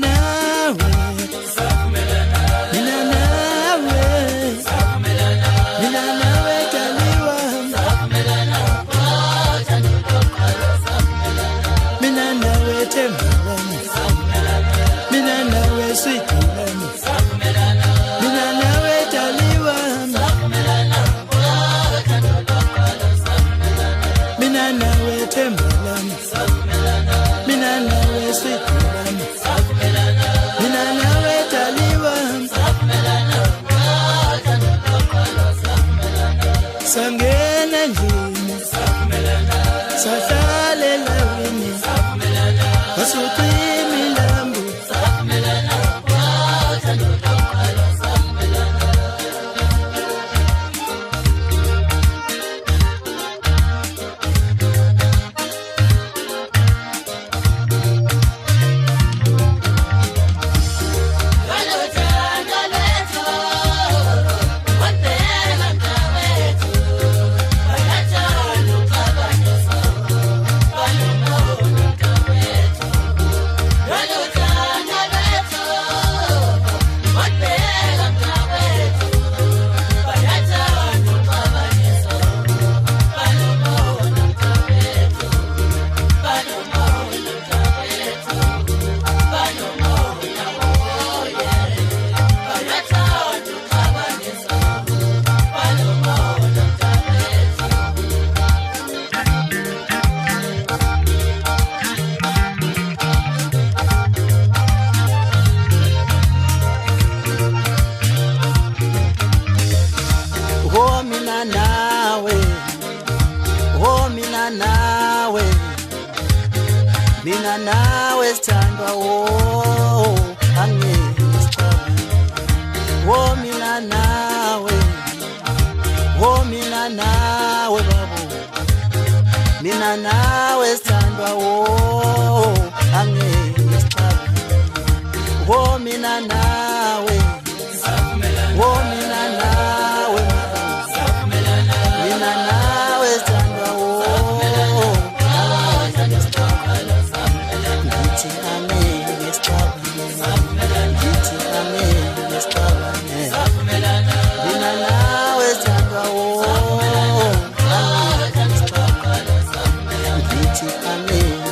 nawe, mina nawe, mina nawe taliwa, mina nawe tembalani, mina nawe sweetilani, mina nawe taliwa, mina nawe tembalani, mina nawe sweetilani, mina nawe taliwa, sangena njini, sahlalela wini, asuti milambu, oh mina nawe, oh mina nawe, mina nawe sithandwa, oh angisixaba, oh mina nawe, oh mina nawe babo, mina nawe sithandwa, oh angisixaba, oh mina nawe, oh mina nawe, mina nawe sithandwa, oh ngithi amen ngesixabane, ngithi amen ngesixabane, mina nawe sithandwa, oh ngithi amen.